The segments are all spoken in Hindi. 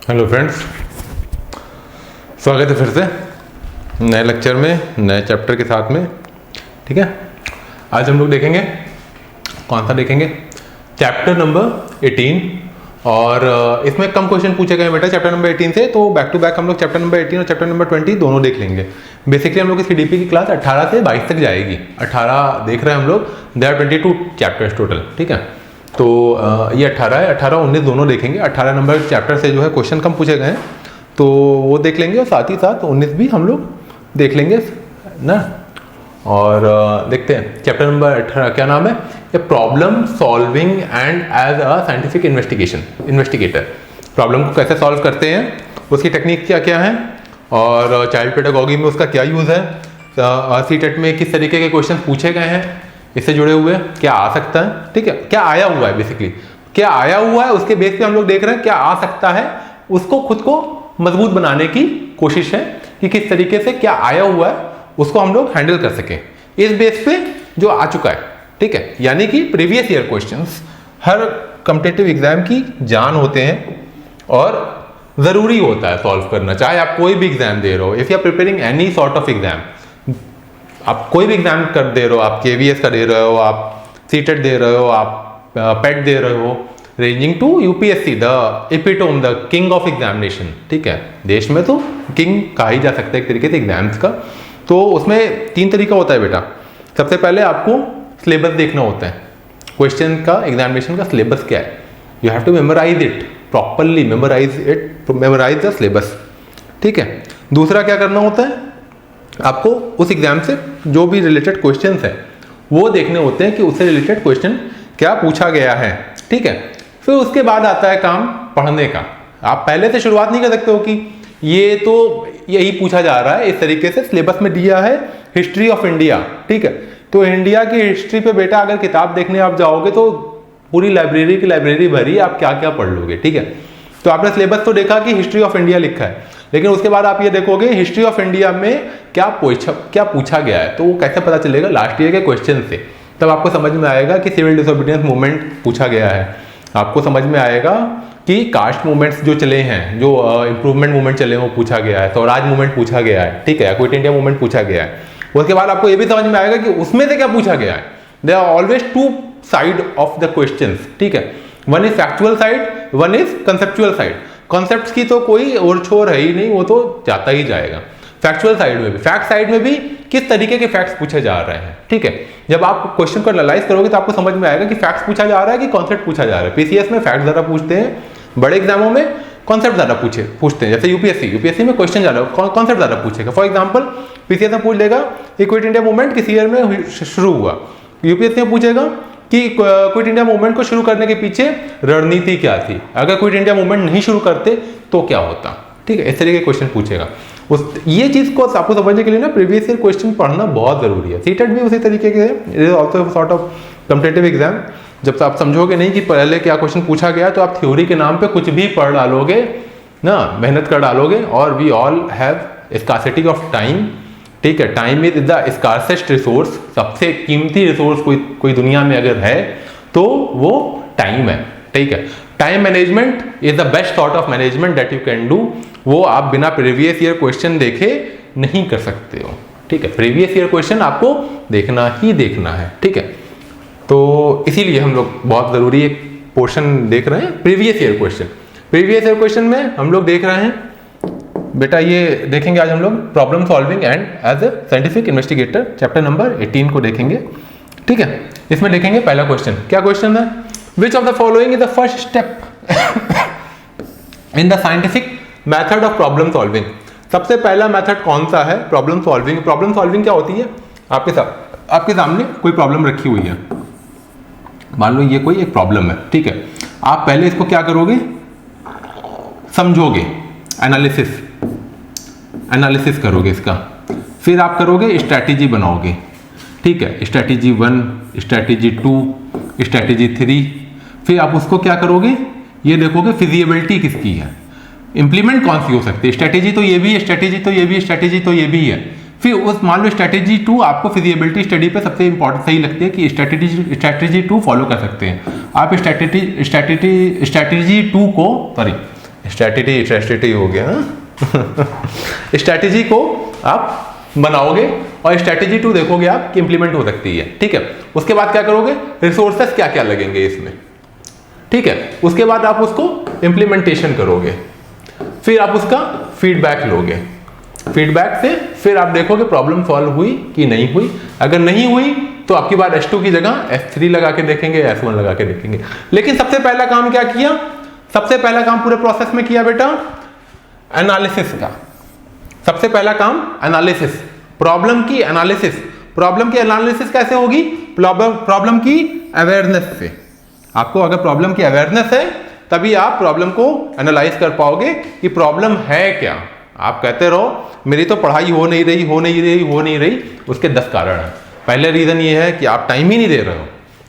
हेलो फ्रेंड्स, स्वागत है फिर से नए लेक्चर में, नए चैप्टर के साथ में। ठीक है, आज हम लोग देखेंगे, कौन सा देखेंगे? Chapter number 18। और इसमें कम क्वेश्चन पूछे गए बेटा चैप्टर नंबर 18 से, तो बैक टू बैक हम लोग चैप्टर नंबर 18 और चैप्टर नंबर 20 दोनों देख लेंगे। बेसिकली हम लोग की CDP की क्लास 18 से 22 तक जाएगी। 18 देख रहे हैं हम लोग, देयर 22 चैप्टर्स टोटल। ठीक है, तो ये 18 है, 18 19 दोनों देखेंगे। 18 नंबर चैप्टर से जो है क्वेश्चन कम पूछे गए हैं तो वो देख लेंगे, और साथ ही साथ 19 भी हम लोग देख लेंगे ना। और देखते हैं चैप्टर नंबर 18 क्या नाम है? A problem solving and as a scientific investigator. Problem को कैसे सॉल्व करते हैं, उसकी टेक्निक क्या क्या है, और चाइल्ड पेडागोगी में उसका क्या यूज़ है, CTET में किस तरीके के क्वेश्चन पूछे गए हैं, इससे जुड़े हुए क्या आ सकता है। ठीक है, क्या आया हुआ है, बेसिकली क्या आया हुआ है उसके बेस पे हम लोग देख रहे हैं क्या आ सकता है, उसको खुद को मजबूत बनाने की कोशिश है कि किस तरीके से क्या आया हुआ है उसको हम लोग हैंडल कर सकें इस बेस पे जो आ चुका है। ठीक है, यानी कि प्रीवियस ईयर क्वेश्चंस हर कॉम्पिटिटिव एग्जाम की जान होते हैं और ज़रूरी होता है सॉल्व करना, चाहे आप कोई भी एग्जाम दे रहे हो। If you are preparing any sort of exam, आप कोई भी एग्जाम कर दे रहे हो, आप KVS का दे रहे हो, आप CTET दे रहे हो, आप PET दे रहे हो, ranging to UPSC the epitome, the king of examination. ठीक है, देश में तो किंग कहा ही जा सकता है एक तरीके से एग्जाम्स का। तो उसमें 3 तरीका होता है बेटा। सबसे पहले आपको सिलेबस देखना होता है, क्वेश्चन का, एग्जामिनेशन का सिलेबस क्या है। You have to memorise it properly, memorise the syllabus. ठीक है, दूसरा क्या करना होता है, आपको उस एग्जाम से जो भी रिलेटेड क्वेश्चंस है वो देखने होते हैं कि उससे रिलेटेड क्वेश्चन क्या पूछा गया है। ठीक है, फिर उसके बाद आता है काम पढ़ने का। आप पहले से शुरुआत नहीं कर सकते हो कि ये तो यही पूछा जा रहा है, इस तरीके से सिलेबस में दिया है हिस्ट्री ऑफ इंडिया। ठीक है, तो इंडिया की हिस्ट्री पे बेटा अगर किताब देखने आप जाओगे तो पूरी लाइब्रेरी की लाइब्रेरी भरी, आप क्या क्या पढ़ लोगे। ठीक है, तो आपने सिलेबस तो देखा कि हिस्ट्री ऑफ इंडिया लिखा है, लेकिन उसके बाद आप ये देखोगे हिस्ट्री ऑफ इंडिया में क्या पूछा गया है, तो वो कैसे पता चलेगा? लास्ट ईयर के क्वेश्चन से। तब आपको समझ में आएगा कि सिविल डिसोबीडियंस मूवमेंट पूछा गया है, आपको समझ में आएगा कि कास्ट मूवमेंट्स जो चले हैं, जो इंप्रूवमेंट मूवमेंट चले हैं वो पूछा गया है, स्वराज मूवमेंट पूछा गया है। ठीक है, क्विट इंडिया मूवमेंट पूछा गया है। उसके बाद आपको ये भी समझ में आएगा कि उसमें से क्या पूछा गया है। There are always 2 side of the questions. ठीक है, one is factual side, one is conceptual side. Concepts की तो कोई और छोर है ही नहीं, वो तो जाता ही जाएगा। फैक्चुअल साइड में भी, फैक्ट साइड में भी किस तरीके के फैक्ट्स पूछे जा रहे हैं। ठीक है, जब आप क्वेश्चन को एनालाइज करोगे तो आपको समझ में आएगा कि फैक्ट्स पूछा जा रहा है कि कॉन्सेप्ट पूछा जा रहा है। PCS में फैक्ट ज्यादा पूछते हैं, बड़े एग्जामों में कॉन्सेप्ट ज्यादा पूछते हैं। जैसे UPSC में क्वेश्चन ज्यादा, कॉन्सेप्ट ज्यादा पूछेगा। फॉर एग्जाम्पल PCS में पूछ लेगा क्विट इंडिया मूवमेंट किस ईयर में शुरू हुआ, UPSC में पूछेगा कि क्विट इंडिया मूवमेंट को शुरू करने के पीछे रणनीति क्या थी, अगर क्विट इंडिया मूवमेंट नहीं शुरू करते तो क्या होता। ठीक है, इस तरीके के क्वेश्चन पूछेगा। ये चीज को आपको समझने के लिए ना प्रीवियस ईयर क्वेश्चन पढ़ना बहुत जरूरी है। CTET भी उसी तरीके के है, also sort of competitive exam. जब आप समझोगे नहीं कि पहले क्या क्वेश्चन पूछा गया, तो आप थ्योरी के नाम पे कुछ भी पढ़ डालोगे ना, मेहनत कर डालोगे। और we all have scarcity of time. ठीक है, time is the scarcest resource, सबसे कीमती रिसोर्स कोई दुनिया में अगर है तो वो टाइम है। ठीक है, time management is the best sort of management that you can do. वो आप बिना प्रीवियस ईयर क्वेश्चन देखे नहीं कर सकते हो। ठीक है, प्रीवियस ईयर क्वेश्चन आपको देखना ही देखना है। ठीक है, तो इसीलिए हम लोग बहुत जरूरी एक पोर्शन देख रहे हैं, previous year question. Previous year question में हम लोग देख रहे हैं बेटा, ये देखेंगे आज हम लोग problem solving and as a scientific investigator, chapter number 18 को देखेंगे। ठीक है, इसमें देखेंगे पहला क्वेश्चन। क्या क्वेश्चन है? Which of the following is the first step in the scientific method of problem solving. सबसे पहला मेथड कौन सा है प्रॉब्लम सॉल्विंग? प्रॉब्लम सॉल्विंग क्या होती है? आपके सामने कोई प्रॉब्लम रखी हुई है, मान लो ये कोई एक प्रॉब्लम है। ठीक है, आप पहले इसको क्या करोगे? समझोगे, एनालिसिस करोगे इसका, फिर आप करोगे स्ट्रैटेजी बनाओगे। ठीक है, स्ट्रैटेजी 1, स्ट्रैटेजी 2, स्ट्रैटेजी 3, फिर आप उसको क्या करोगे? ये देखोगे फिजिबिलिटी किसकी है, इंप्लीमेंट कौन सी हो सकती है। स्ट्रैटेजी तो ये भी है, स्ट्रैटेजी तो ये भी है, स्ट्रैटेजी तो ये भी है। फिर उस मान लो स्ट्रैटेजी 2 आपको फिजिबिलिटी स्टडी पे सबसे इंपॉर्टेंट सही लगती है कि स्ट्रैटेजी 2 फॉलो कर सकते हैं आप। स्ट्रैटेजी 2 को स्ट्रैटेजी हो गया हाँ स्ट्रैटेजी को आप बनाओगे और स्ट्रैटेजी 2 देखोगे आप कि इंप्लीमेंट हो सकती है, ठीक है। उसके बाद क्या करोगे, रिसोर्सेस क्या क्या लगेंगे इसमें, ठीक है। उसके बाद आप उसको इंप्लीमेंटेशन करोगे, फिर आप उसका फीडबैक लोगे, फीडबैक से फिर आप देखोगे प्रॉब्लम सॉल्व हुई कि नहीं हुई। अगर नहीं हुई तो आपकी बात S2 की जगह S3 लगा के देखेंगे, S1 लगा के देखेंगे। लेकिन सबसे पहला काम क्या किया, सबसे पहला काम पूरे प्रोसेस में किया बेटा एनालिसिस का। सबसे पहला काम एनालिसिस, प्रॉब्लम की एनालिसिस। प्रॉब्लम की एनालिसिस कैसे होगी, प्रॉब्लम की अवेयरनेस से। आपको अगर प्रॉब्लम की अवेयरनेस है तभी आप प्रॉब्लम को एनालाइज कर पाओगे कि प्रॉब्लम है क्या। आप कहते रहो मेरी तो पढ़ाई हो नहीं रही, उसके 10 कारण हैं। पहले रीजन ये है कि आप टाइम ही नहीं दे रहे हो,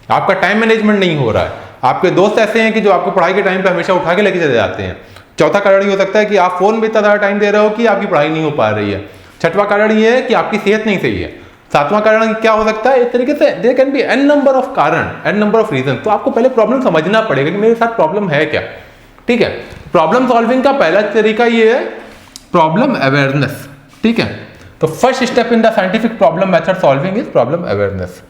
आपका टाइम मैनेजमेंट नहीं हो रहा है। आपके दोस्त ऐसे हैं कि जो आपको पढ़ाई के टाइम पे हमेशा उठा के लेके चले जाते हैं। चौथा कारण ये हो सकता है कि आप फोन में इतना ज़्यादा टाइम दे रहे हो कि आपकी पढ़ाई नहीं हो पा रही है। छठवां कारण ये है कि आपकी सेहत नहीं सही है। सातवां कारण क्या हो सकता है, इस तरीके से there can be n number of कारण, एन नंबर ऑफ रीजन। तो आपको पहले प्रॉब्लम समझना पड़ेगा कि मेरे साथ प्रॉब्लम है क्या, ठीक है। प्रॉब्लम सॉल्विंग का पहला तरीका ये है प्रॉब्लम अवेयरनेस, ठीक है। तो first step in the scientific problem method solving is problem awareness.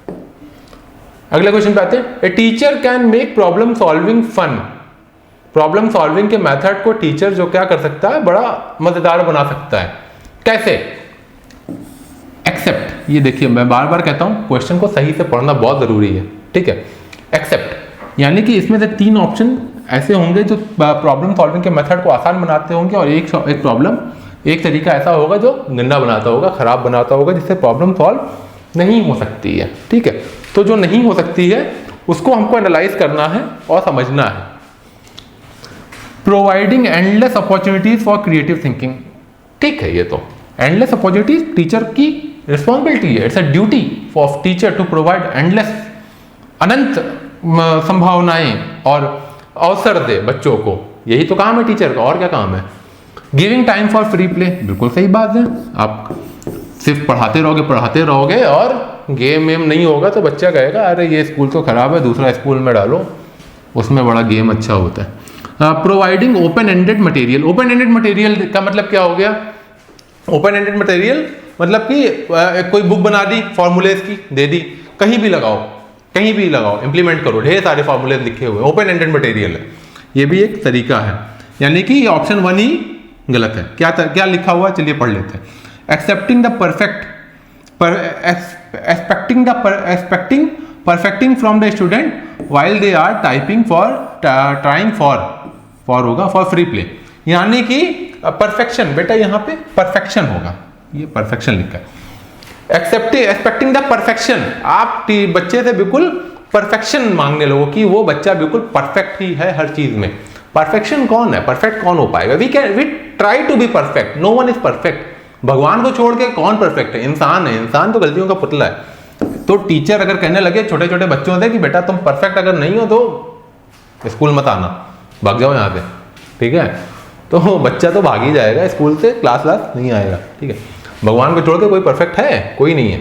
अगले क्वेश्चन पे आते हैं, a teacher can make problem solving fun. Problem solving के मेथड को टीचर जो क्या कर सकता है, बड़ा मजेदार बना सकता है। कैसे, एक्सेप्ट। ये देखिए मैं बार बार कहता हूं क्वेश्चन को सही से पढ़ना बहुत जरूरी है, ठीक है। एक्सेप्ट यानी कि इसमें से 3 ऑप्शन ऐसे होंगे जो प्रॉब्लम सॉल्विंग के मेथड को आसान बनाते होंगे, और एक प्रॉब्लम, एक तरीका ऐसा होगा जो गंदा बनाता होगा, खराब बनाता होगा, जिससे प्रॉब्लम सॉल्व नहीं हो सकती है, ठीक है। तो जो नहीं हो सकती है उसको हमको एनालाइज करना है और समझना है। Providing endless opportunities for creative thinking, ठीक है। ये तो एंडलेस अपॉर्चुनिटीज टीचर की रिस्पॉन्सिबिलिटी है, it's a duty for teacher to provide endless, अनंत संभावनाएं और अवसर दे बच्चों को। यही तो काम है टीचर का, और क्या काम है। Giving time for free play, बिल्कुल सही बात है। आप सिर्फ पढ़ाते रहोगे और गेम वेम नहीं होगा तो बच्चा कहेगा अरे ये स्कूल तो खराब है, दूसरा स्कूल में डालो, उसमें बड़ा गेम अच्छा होता है। Providing open ended material. Open ended material का मतलब क्या हो गया, ओपन एंडेड मटेरियल मतलब कि कोई बुक बना दी, फॉर्मूलेज की दे दी, कहीं भी लगाओ, इंप्लीमेंट करो, ढेर सारे फॉर्मूलेज लिखे हुए, ओपन एंडेड मटेरियल है। ये भी एक तरीका है, यानी कि ऑप्शन 1 ही गलत है। क्या लिखा हुआ है, चलिए पढ़ लेते हैं। Accepting the expecting perfecting from the student while they are typing for होगा फॉर फ्री प्ले, यानी कि परफेक्शन। बेटा यहाँ पे परफेक्शन होगा, ये परफेक्शन लिखा है। एक्सपेक्टिंग द परफेक्शन, आप बच्चे से बिल्कुल परफेक्शन मांगने लगो कि वो बच्चा बिल्कुल परफेक्ट ही है हर चीज में। परफेक्शन कौन है, परफेक्ट कौन हो पाएगा। We try to be perfect, no one is perfect. भगवान को छोड़ के कौन परफेक्ट है, इंसान है, इंसान तो गलतियों का पुतला है। तो टीचर अगर कहने लगे छोटे छोटे बच्चों से कि बेटा तुम परफेक्ट अगर नहीं हो तो स्कूल मत आना, भाग जाओ यहाँ से, ठीक है, तो बच्चा तो भाग ही जाएगा स्कूल से, क्लास नहीं आएगा, ठीक है। भगवान को छोड़ के कोई परफेक्ट है, कोई नहीं है।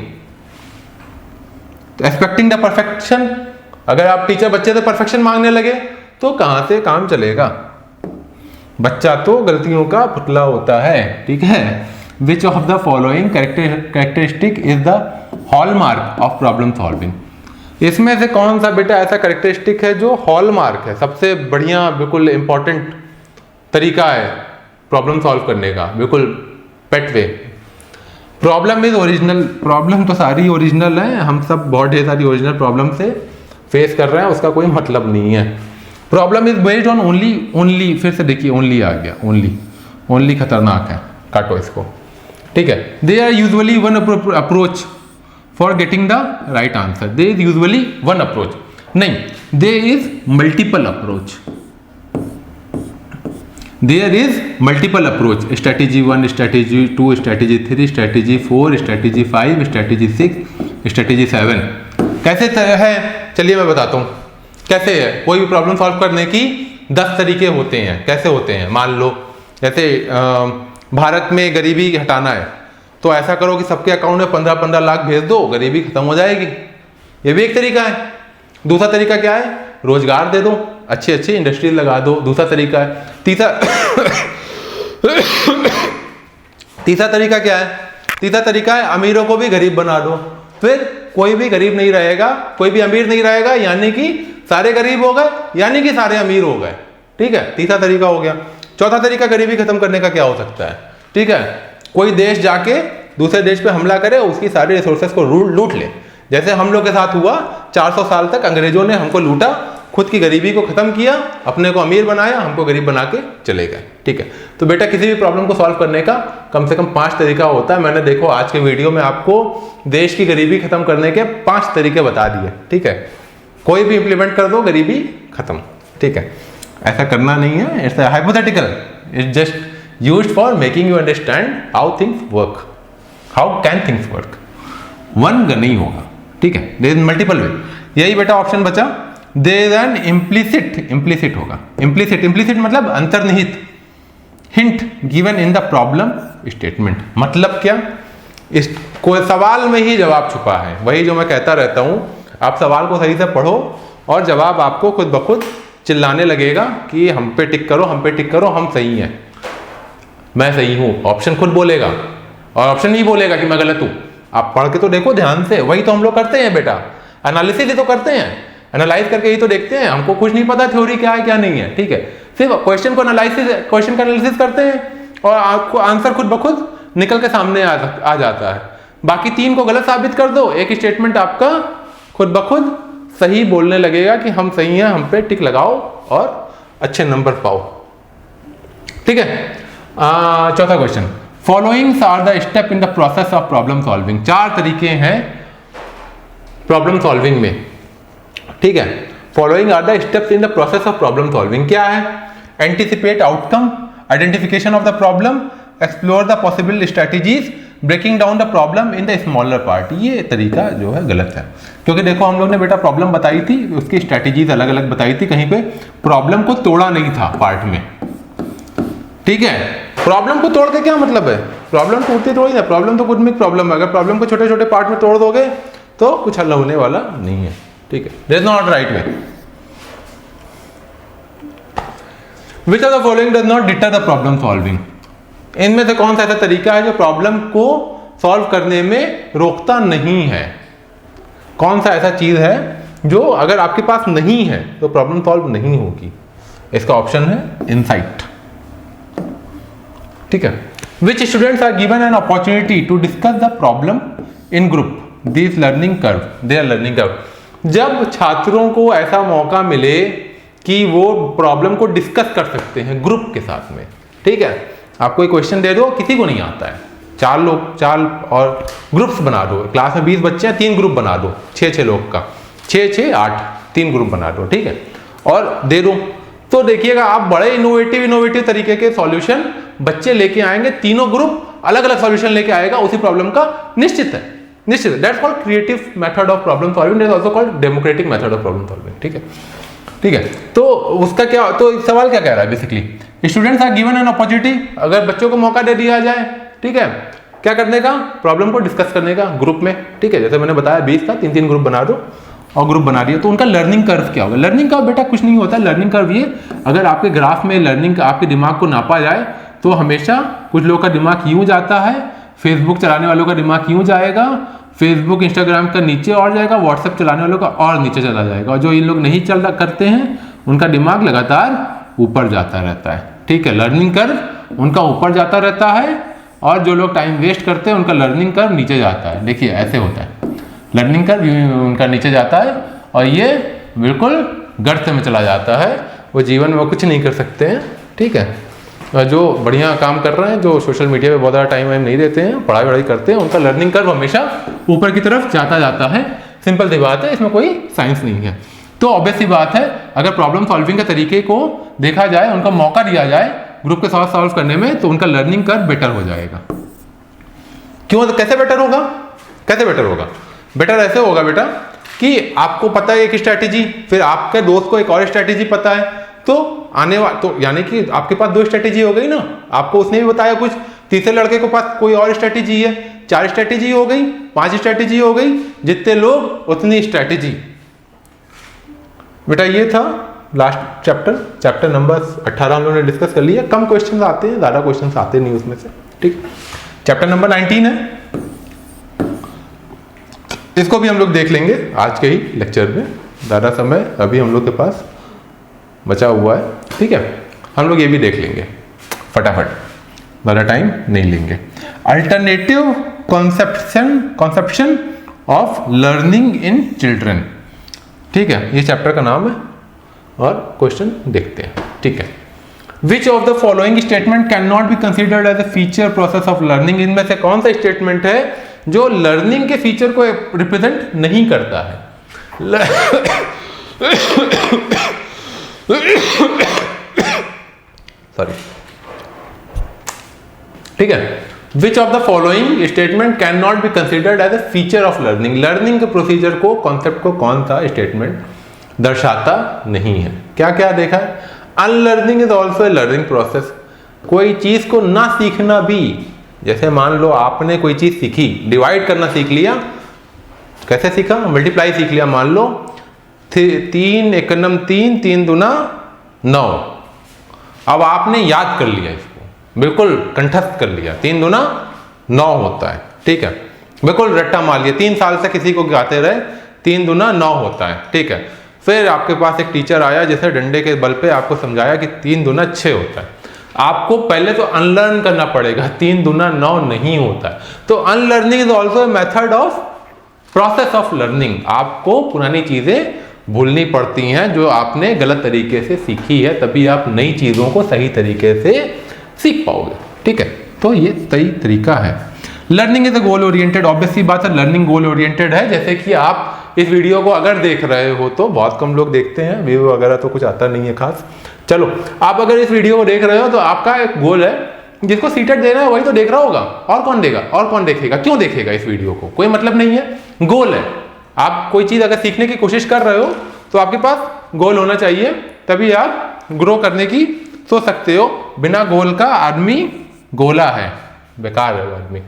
तो एक्सपेक्टिंग द परफेक्शन, अगर आप टीचर बच्चे से परफेक्शन मांगने लगे तो कहां से काम चलेगा, बच्चा तो गलतियों का पुतला होता है, ठीक है। Which of the following characteristic is the hallmark of problem solving. इसमें से कौन सा बेटा ऐसा कैरेक्टरिस्टिक है जो हॉलमार्क है, सबसे बढ़िया बिल्कुल इंपॉर्टेंट तरीका है प्रॉब्लम सॉल्व करने का, बिल्कुल पेट वे। प्रॉब्लम इज ओरिजिनल, प्रॉब्लम तो सारी ओरिजिनल है, हम सब बहुत ढेर सारी ओरिजिनल प्रॉब्लम से फेस कर रहे हैं, उसका कोई मतलब नहीं है। Problem is based on only, फिर से देखिए ओनली आ गया, ओनली खतरनाक है, काटो इसको, ठीक है। They are usually one approach for getting the right answer, they is usually one approach नहीं, they is multiple approach, there is multiple approach. Strategy 1, strategy 2, strategy 3, strategy 4, strategy 5, strategy 6, strategy 7। कैसे है, चलिए मैं बताता हूँ कैसे है। कोई भी प्रॉब्लम सॉल्व करने की 10 तरीके होते हैं। कैसे होते हैं, मान लो जैसे भारत में गरीबी हटाना है तो ऐसा करो कि सबके अकाउंट में 15-15 लाख भेज दो, गरीबी खत्म हो जाएगी, ये भी एक तरीका है। दूसरा तरीका क्या है, रोजगार दे दो, अच्छी अच्छी इंडस्ट्रीज लगा दो, दूसरा तरीका है। तीसरा तरीका क्या है? तीसरा तरीका है अमीरों को भी गरीब बना दो, फिर कोई भी गरीब नहीं रहेगा, कोई भी अमीर नहीं रहेगा, यानी कि सारे गरीब हो गए, यानी कि सारे अमीर हो गए। ठीक है, तीसरा तरीका हो गया। चौथा तरीका गरीबी खत्म करने का क्या हो सकता है? ठीक है, कोई देश जाके दूसरे देश पे हमला करे, उसकी सारी रिसोर्सेज को लूट ले, जैसे हम लोग के साथ हुआ। 400 साल तक अंग्रेजों ने हमको लूटा, खुद की गरीबी को खत्म किया, अपने को अमीर बनाया, हमको गरीब बना के चले गए। ठीक है, तो बेटा किसी भी प्रॉब्लम को सॉल्व करने का कम से कम 5 तरीका होता है। मैंने देखो आज के वीडियो में आपको देश की गरीबी खत्म करने के 5 तरीके बता दिए। ठीक है, कोई भी इंप्लीमेंट कर दो, गरीबी खत्म। ठीक है, ऐसा करना नहीं है, it's hypothetical, it's just used for making you understand how things work, how can things work. One नहीं होगा। ठीक है, देयर इज मल्टीपल वे। यही बेटा ऑप्शन बचा, देयर एन इम्प्लिसिट होगा। इम्प्लिसिट मतलब अंतर्निहित hint given in the problem statement. मतलब क्या? इस कोई सवाल में ही जवाब छुपा है। वही जो मैं कहता रहता हूं, आप सवाल को सही से पढ़ो और जवाब आपको खुद ब खुद चिल्लाने लगेगा कि हम पे टिक करो, हम पे टिक करो, हम सही हैं, मैं सही हूं। ऑप्शन खुद बोलेगा और ऑप्शन नहीं बोलेगा कि मैं गलत हूं। आप पढ़ के तो देखो ध्यान से, वही तो हम लोग करते हैं बेटा, एनालिसिस ही तो करते हैं, एनालाइज करके ही तो देखते हैं। हमको कुछ नहीं पता थ्योरी क्या है क्या नहीं है। ठीक है, सिर्फ क्वेश्चन का एनालिसिस करते हैं और आपको आंसर खुद ब खुद निकल के सामने आ जाता है। बाकी 3 को गलत साबित कर दो, एक स्टेटमेंट आपका खुद ब खुद सही बोलने लगेगा कि हम सही हैं, हम पे टिक लगाओ और अच्छे नंबर पाओ। ठीक है, चौथा question, followings are the step in the process of problem solving. 4 तरीके हैं प्रॉब्लम सॉल्विंग में। ठीक है, following are the steps in the process of problem solving क्या है? Anticipate outcome, identification of the problem, explore the possible strategies, breaking down the problem in the smaller part. ये तरीका जो है गलत है, क्योंकि देखो हम लोग ने बेटा प्रॉब्लम बताई थी, उसकी स्ट्रेटेजीज अलग अलग बताई थी, कहीं पे प्रॉब्लम को तोड़ा नहीं था पार्ट में। ठीक है, प्रॉब्लम को तोड़ के क्या मतलब है? प्रॉब्लम टूटती थोड़ी ना, प्रॉब्लम तो कुछ प्रॉब्लम है। अगर प्रॉब्लम को छोटे छोटे पार्ट में तोड़ दोगे तो कुछ हल होने वाला नहीं है। ठीक है, that is not right way. Which of the following does not deter the problem solving. इनमें से कौन सा ऐसा तरीका है जो प्रॉब्लम को सॉल्व करने में रोकता नहीं है? कौन सा ऐसा चीज है जो अगर आपके पास नहीं है तो प्रॉब्लम सॉल्व नहीं होगी? इसका ऑप्शन है इनसाइट। ठीक है, which students are given an opportunity to discuss the problem in group, this learning curve, there learning curve. जब छात्रों को ऐसा मौका मिले कि वो प्रॉब्लम को डिस्कस कर सकते हैं ग्रुप के साथ में। ठीक है, आपको एक क्वेश्चन दे दो, किसी को नहीं आता है, 4 लोग 4 और ग्रुप्स बना दो, क्लास में 20 बच्चे हैं, 3 ग्रुप बना दो, 6 लोग का, 6 8 3 ग्रुप बना दो। ठीक है, और दे दो, तो देखिएगा आप बड़े इनोवेटिव तरीके के सॉल्यूशन बच्चे लेके आएंगे। तीनों ग्रुप अलग अलग सॉल्यूशन लेके आएगा उसी प्रॉब्लम का, निश्चित है। That's called creative method of problem solving, that's also called democratic method of problem solving. ठीक है, ठीक है, तो उसका क्या, तो सवाल क्या कह रहा है basically, students are given an opportunity, अगर बच्चों को मौका दे दिया जाए, ठीक है, क्या करने का, प्रॉब्लम को डिस्कस करने का ग्रुप में। ठीक है, जैसे मैंने बताया 20 का 3-3 ग्रुप बना दो और ग्रुप बना दिया, तो उनका लर्निंग कर्व क्या होगा? लर्निंग कर्व बेटा कुछ नहीं होता। लर्निंग कर्व ये, अगर आपके ग्राफ में लर्निंग आपके दिमाग को नापा जाए तो हमेशा कुछ लोगों का दिमाग यूं जाता है, फेसबुक चलाने वालों का दिमाग यूं जाएगा, फेसबुक इंस्टाग्राम का नीचे और जाएगा, व्हाट्सएप चलाने वालों का और नीचे चला जाएगा, और जो इन लोग नहीं चल करते हैं उनका दिमाग लगातार ऊपर जाता रहता है। ठीक है, लर्निंग कर्व उनका ऊपर जाता रहता है, और जो लोग टाइम वेस्ट करते हैं उनका लर्निंग कर्व नीचे जाता है। देखिए ऐसे होता है, लर्निंग कर्व उनका नीचे जाता है और ये बिल्कुल गर्त में चला जाता है, वो जीवन में कुछ नहीं कर सकते हैं। ठीक है, और जो बढ़िया काम कर रहे हैं, जो सोशल मीडिया पे बहुत ज़्यादा टाइम नहीं देते हैं, पढ़ाई करते हैं, उनका लर्निंग कर्व हमेशा ऊपर की तरफ जाता है। सिंपल सी बात है, इसमें कोई साइंस नहीं है। तो ऑब्वियस सी बात है, अगर प्रॉब्लम सॉल्विंग के तरीके को देखा जाए, उनका मौका दिया जाए ग्रुप के साथ सॉल्व करने में, तो उनका लर्निंग कर्व बेटर हो जाएगा। क्यों, कैसे बेटर होगा? कैसे बेटर होगा? बेटर ऐसे होगा बेटा कि आपको पता है एक स्ट्रैटेजी, फिर आपके दोस्त को एक और स्ट्रैटेजी पता है, तो आने वाला, तो यानी कि आपके पास 2 स्ट्रैटेजी हो गई ना, आपको उसने भी बताया कुछ, तीसरे लड़के के पास कोई और स्ट्रैटेजी है, 4 स्ट्रैटेजी हो गई, 5 स्ट्रैटेजी हो गई, जितने लोग उतनी स्ट्रैटेजी। बेटा ये था लास्ट चैप्टर नंबर 18 हम लोगों ने डिस्कस कर लिया। कम क्वेश्चन आते हैं, ज़्यादा क्वेश्चन आते नहीं उसमें से, ठीक। चैप्टर नंबर 19 है, इसको भी हम लोग देख लेंगे आज के ही लेक्चर में। ज़्यादा समय अभी हम लोग के पास बचा हुआ है, ठीक है। हम लोग ये भी देख लेंगे फटाफट, ज़्यादा टाइम नहीं लेंगे। Alternative conception of learning in children, ठीक है, ये चैप्टर का नाम है और क्वेश्चन देखते हैं, ठीक है। Which of the following statement can not be considered as a feature process of learning, इनमें से कौन सा स्टेटमेंट है जो लर्निंग के फीचर को रिप्रेजेंट नहीं करता है। सॉरी, ठीक है। Which of the following statement can not be considered as a feature of learning, learning के प्रोसीजर को, कॉन्सेप्ट को कौन सा स्टेटमेंट दर्शाता नहीं है। क्या क्या देखा है, unlearning is also a learning process, कोई चीज को ना सीखना भी, जैसे मान लो आपने कोई चीज सीखी, डिवाइड करना सीख लिया, कैसे सीखा, मल्टीप्लाई सीख लिया, मान लो 3 एकनम 3, 3 दूना 9, अब आपने याद कर लिया इसको, बिल्कुल कंठस्थ कर लिया, 3 दूना 9 होता है, ठीक है, बिल्कुल रट्टा मार लिया, 3 साल से किसी को गाते रहे 3 दूना 9 होता है, ठीक है। फिर आपके पास एक टीचर आया जैसे डंडे के बल पे आपको समझाया कि 3 दूना 6 होता है, आपको पहले तो अनलर्न करना पड़ेगा, 3 दूना 9 नहीं होता है। तो unlearning is also a method of process of learning, आपको पुरानी चीजें भूलनी पड़ती हैं जो आपने गलत तरीके से सीखी है, तभी आप नई चीजों को सही तरीके से सीख पाओगे, ठीक है। तो ये सही तरीका है। Learning is a goal oriented, obvious सी बात है, लर्निंग गोल ओरिएंटेड है। जैसे कि आप इस वीडियो को अगर देख रहे हो तो बहुत कम लोग देखते हैं, व्यू वगैरह तो कुछ आता नहीं है खास, चलो आप अगर इस वीडियो को देख रहे हो तो आपका एक गोल है, जिसको सीटेट देना है वही तो देख रहा होगा, और कौन देगा, और कौन देखेगा, क्यों देखेगा इस वीडियो को, कोई मतलब नहीं है, गोल है। आप कोई चीज अगर सीखने की कोशिश कर रहे हो तो आपके पास गोल होना चाहिए, तभी आप ग्रो करने की सोच सकते हो। बिना गोल का आदमी गोला है, बेकार है वो आदमी,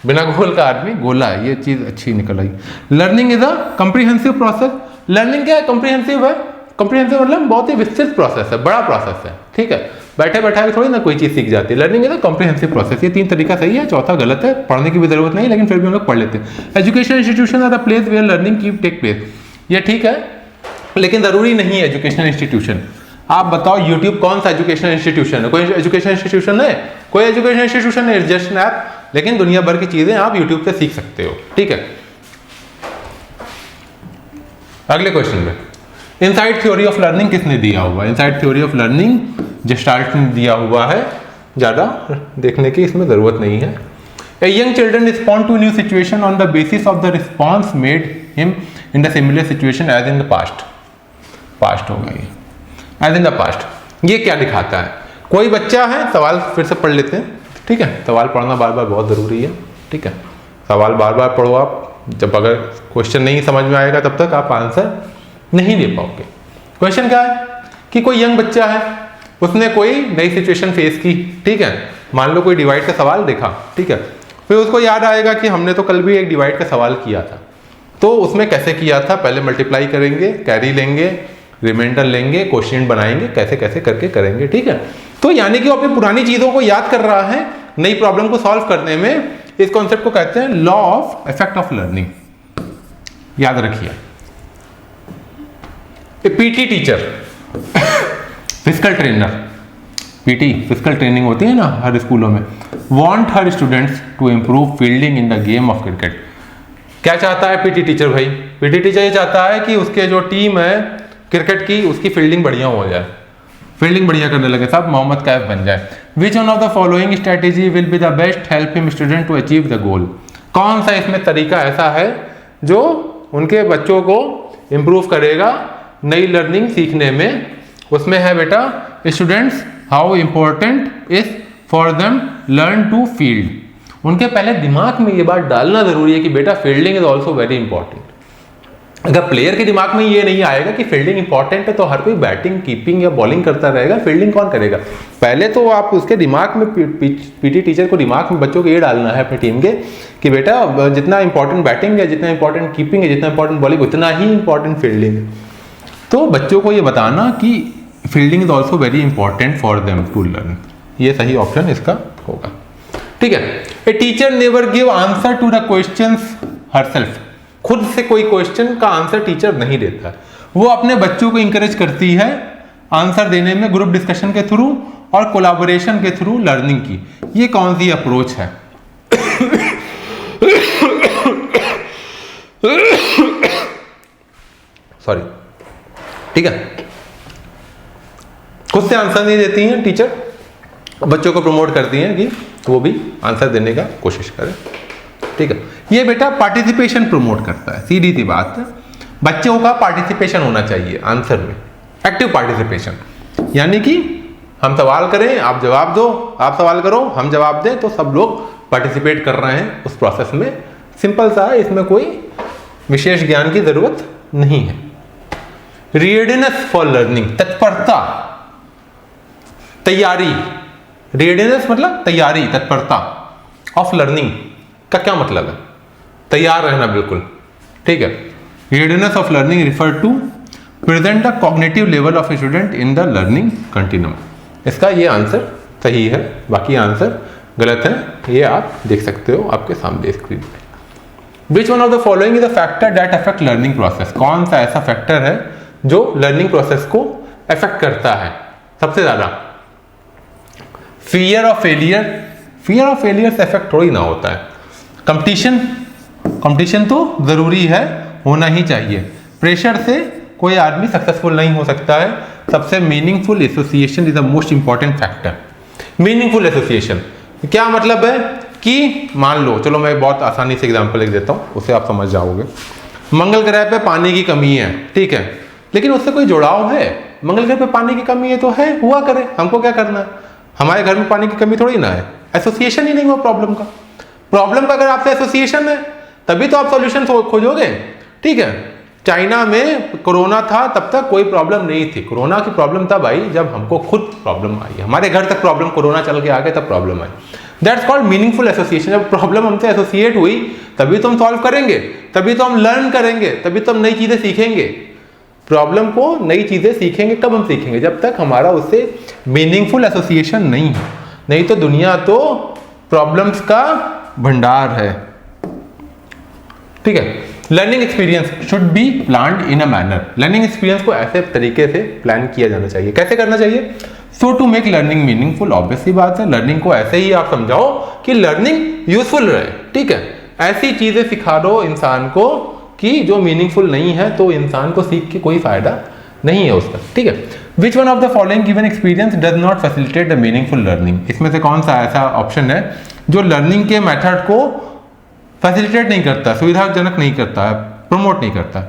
बिना गोल का आदमी गोला है, ये चीज अच्छी निकल आई। Learning is a comprehensive process, learning क्या है, कॉम्प्रिहेंसिव है, कॉम्प्रिहेंसिव मतलब बहुत ही विस्तृत प्रोसेस है, बड़ा प्रोसेस है, ठीक है, बैठे बैठा थोड़ी ना कोई चीज सीख जाती है। Learning is a comprehensive process, ये 3 तरीका सही है, चौथा गलत है, पढ़ने की भी जरूरत नहीं, लेकिन फिर भी हम लोग पढ़ लेते हैं। Education institution are the place where learning keep take place, ये ठीक है, लेकिन जरूरी नहीं है एजुकेशनल इंस्टीट्यूशन। आप बताओ यूट्यूब कौन सा एजुकेशनल इंस्टीट्यूशन है, कोई एजुकेशनल इंस्टीट्यूशन है, कोई एजुकेशनल इंस्टीट्यूशन नहीं, जस्ट एन ऐप, लेकिन दुनिया भर की चीजें आप यूट्यूब से सीख सकते हो, ठीक है। अगले क्वेश्चन में इनसाइड थ्योरी ऑफ लर्निंग किसने दिया हुआ है, inside theory of learning gestalt ने दिया हुआ है, ज्यादा देखने की इसमें जरूरत नहीं है। A young children respond to a new situation on the basis of the response made him in the similar situation as in the past, past होगा ये, एज इन द पास्ट। ये क्या दिखाता है, कोई बच्चा है, सवाल फिर से पढ़ लेते हैं, ठीक है, सवाल पढ़ना बार बार बहुत ज़रूरी है, ठीक है, सवाल बार बार पढ़ो आप, जब अगर क्वेश्चन नहीं समझ में आएगा तब तक आप आंसर नहीं दे पाओगे। क्वेश्चन क्या है कि कोई यंग बच्चा है, उसने कोई नई सिचुएशन फेस की, ठीक है, मान लो कोई डिवाइड का सवाल देखा, ठीक है, फिर उसको याद आएगा कि हमने तो कल भी एक डिवाइड का सवाल किया था, तो उसमें कैसे किया था, पहले मल्टीप्लाई करेंगे, कैरी लेंगे, रिमाइंडर लेंगे, क्वेश्चन बनाएंगे, कैसे कैसे करके करेंगे, ठीक है। तो यानी कि वो अपनी पुरानी चीजों को याद कर रहा है नई प्रॉब्लम को सॉल्व करने में। इस कॉन्सेप्ट को कहते हैं law of effect of learning, याद रखिए। PT teacher, physical trainer, PT physical training होती है ना हर स्कूलों में, want her students to improve fielding in the game of cricket. क्या चाहता है पीटी टीचर भाई, पीटी टीचर ये चाहता है कि उसके जो टीम है क्रिकेट की, उसकी फील्डिंग बढ़िया हो जाए, फील्डिंग बढ़िया करने लगे, सब मोहम्मद कैफ बन जाए। Which one of the following strategy will be the best help him student to achieve the goal, कौन सा इसमें तरीका ऐसा है जो उनके बच्चों को इंप्रूव करेगा नई लर्निंग सीखने में। उसमें है बेटा students how important is for them learn to field, उनके पहले दिमाग में ये बात डालना जरूरी है कि बेटा fielding is also very important. अगर प्लेयर के दिमाग में ये नहीं आएगा कि फील्डिंग इंपॉर्टेंट है तो हर कोई बैटिंग, कीपिंग या बॉलिंग करता रहेगा, फील्डिंग कौन करेगा। पहले तो आप उसके दिमाग में, पीटी टीचर को दिमाग में बच्चों को ये डालना है अपनी टीम के कि बेटा जितना इंपॉर्टेंट बैटिंग है, जितना इंपॉर्टेंट कीपिंग है, जितना इंपॉर्टेंट बॉलिंग, उतना ही इंपॉर्टेंट फील्डिंग है। तो बच्चों को ये बताना कि fielding is also very important for them to learn. ये सही ऑप्शन इसका होगा। ठीक है। A teacher never give answer to the questions herself. खुद से कोई क्वेश्चन का आंसर टीचर नहीं देता, वो अपने बच्चों को इंकरेज करती है आंसर देने में ग्रुप डिस्कशन के थ्रू और कोलैबोरेशन के थ्रू लर्निंग की। ये कौन सी अप्रोच है? सॉरी। ठीक है। खुद से आंसर नहीं देती हैं टीचर, बच्चों को प्रमोट करती हैं कि वो भी आंसर देने का कोशिश करें। ठीक है। ये बेटा पार्टिसिपेशन प्रमोट करता है, सीधी सी बात है। बच्चों का पार्टिसिपेशन होना चाहिए आंसर में, एक्टिव पार्टिसिपेशन, यानी कि हम सवाल करें, आप जवाब दो, आप सवाल करो, हम जवाब दें, तो सब लोग पार्टिसिपेट कर रहे हैं उस प्रोसेस में। सिंपल सा है, इसमें कोई विशेष ज्ञान की जरूरत नहीं है। रेडिनेस फॉर लर्निंग, तत्परता, तैयारी। रेडिनेस मतलब तैयारी, तत्परता। ऑफ लर्निंग का क्या मतलब है? तैयार रहना, बिल्कुल। ठीक है। Readiness of learning refer to present the cognitive level of student in the learning continuum. इसका ये आंसर सही है, बाकी आंसर गलत है। ये आप देख सकते हो आपके सामने स्क्रीन पे। विच one of the following is a factor that affect learning process. कौन सा ऐसा फैक्टर है जो लर्निंग प्रोसेस को अफेक्ट करता है सबसे ज्यादा? Fear of failure. Fear of failure से अफेक्ट थोड़ी ना होता है। कंपटीशन, कंपटीशन तो जरूरी है, होना ही चाहिए। प्रेशर से कोई आदमी सक्सेसफुल नहीं हो सकता है। सबसे meaningful association is the most important factor. Meaningful association क्या मतलब है कि मान लो, चलो मैं बहुत आसानी से एग्जांपल लिख देता हूँ, उससे आप समझ जाओगे। मंगल ग्रह पे पानी की कमी है, ठीक है, लेकिन उससे कोई जुड़ाव है? मंगल ग्रह पे पानी की कमी है तो है, हुआ करे, हमको क्या करना है? हमारे घर में पानी की कमी थोड़ी ना है। एसोसिएशन ही नहीं हुआ प्रॉब्लम का। प्रॉब्लम का अगर आपसे एसोसिएशन है तभी तो आप सॉल्यूशन खोजोगे। ठीक है। चाइना में कोरोना था तब तक कोई प्रॉब्लम नहीं थी। कोरोना की प्रॉब्लम तब आई जब हमको खुद प्रॉब्लम आई, हमारे घर तक प्रॉब्लम, कोरोना चल के आ गया तब problem I. That's called meaningful association. जब प्रॉब्लम हमसे एसोसिएट हुई तभी तो हम सॉल्व करेंगे, तभी तो हम लर्न करेंगे, तभी तो हम नई चीजें सीखेंगे। प्रॉब्लम को नई चीजें सीखेंगे कब हम सीखेंगे? जब तक हमारा उससे मीनिंगफुल एसोसिएशन नहीं है। नहीं तो दुनिया तो प्रॉब्लम्स का भंडार है। ठीक है। Learning experience should be planned in a manner. Learning experience को ऐसे तरीके से प्लान किया जाना चाहिए। कैसे करना चाहिए? So to make learning meaningful. Obvious सी बात है, लर्निंग को ऐसे ही आप समझाओ कि लर्निंग यूजफुल रहे। ठीक है। ऐसी चीजें सिखा दो इंसान को कि जो मीनिंगफुल नहीं है, तो इंसान को सीख के कोई फायदा नहीं है उसका। ठीक है। विच one of the following given experience does not facilitate the meaningful learning. इसमें से कौन सा ऐसा ऑप्शन है जो लर्निंग के मेथड को फैसिलिटेट नहीं करता, सुविधाजनक नहीं करता है, प्रमोट नहीं करता?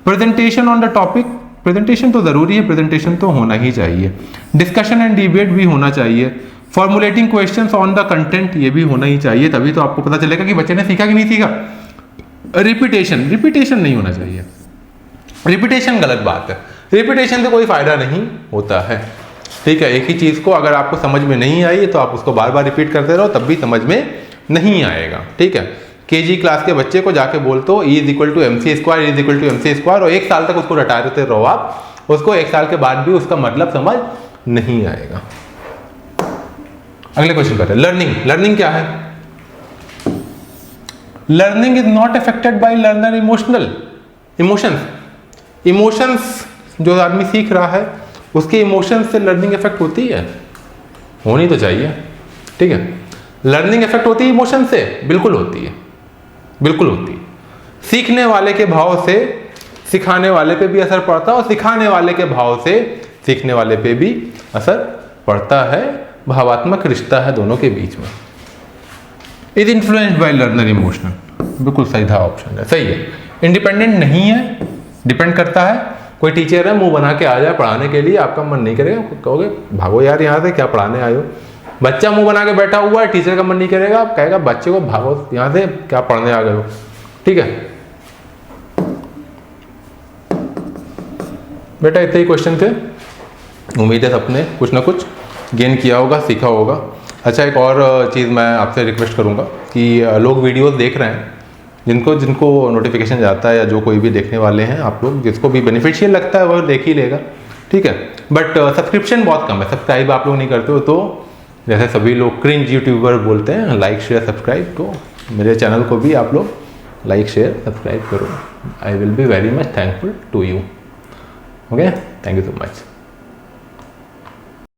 Presentation on the topic. Presentation तो जरूरी है, प्रेजेंटेशन तो होना ही चाहिए। डिस्कशन एंड डिबेट भी होना चाहिए। Formulating questions on the content, ये भी होना ही चाहिए, तभी तो आपको पता चलेगा कि बच्चे ने सीखा कि नहीं सीखा। रिपीटेशन, रिपीटेशन नहीं होना चाहिए। रिपीटेशन गलत बात है, रिपीटेशन से कोई फायदा नहीं होता है। ठीक है। एक ही चीज को अगर आपको समझ में नहीं आई तो आप उसको बार बार रिपीट करते रहो, तब भी समझ में नहीं आएगा। ठीक है। केजी क्लास के बच्चे को जाके बोल दो E = MC², E = MC², और एक साल तक उसको रटाते रहो आप, उसको एक साल के बाद भी उसका मतलब समझ नहीं आएगा। अगले क्वेश्चन पर लर्निंग। लर्निंग क्या है? Learning is not affected by learner emotional emotions. Emotions जो आदमी सीख रहा है उसके इमोशंस से लर्निंग इफेक्ट होती है? होनी तो चाहिए। ठीक है। लर्निंग इफेक्ट होती है इमोशन से? बिल्कुल होती है, बिल्कुल होती है। सीखने वाले के भाव से सिखाने वाले पे भी असर पड़ता है, और सिखाने वाले के भाव से सीखने वाले पे भी असर पड़ता है। भावात्मक रिश्ता है दोनों के बीच में। Is influenced by learner emotional, बिल्कुल सही था ऑप्शन है, सही है। इंडिपेंडेंट नहीं है, डिपेंड करता है। कोई टीचर है मुंह बना के आ जाए पढ़ाने के लिए, आपका मन नहीं करेगा, कहोगे भागो यार यहाँ से, क्या पढ़ाने आए हो। बच्चा मुंह बना के बैठा हुआ है, टीचर का मन नहीं करेगा, आप कहेगा बच्चे को भागो यहाँ से, क्या पढ़ने आ गए हो। ठीक है बेटा, इतने ही क्वेश्चन थे। उम्मीद है सबने कुछ ना कुछ गेन किया होगा, सीखा होगा। अच्छा, एक और चीज़ मैं आपसे रिक्वेस्ट करूँगा कि लोग वीडियोस देख रहे हैं, जिनको नोटिफिकेशन जाता है या जो कोई भी देखने वाले हैं, आप लोग जिसको भी बेनिफिशियल लगता है वह देख ही लेगा। ठीक है। बट सब्सक्रिप्शन बहुत कम है, सब्सक्राइब आप लोग नहीं करते हो, तो जैसे सभी लोग क्रिंज यूट्यूबर बोलते हैं, लाइक शेयर सब्सक्राइब, तो मेरे चैनल को भी आप लोग लाइक शेयर सब्सक्राइब करो। I will be very much thankful to you. Okay, thank you so much.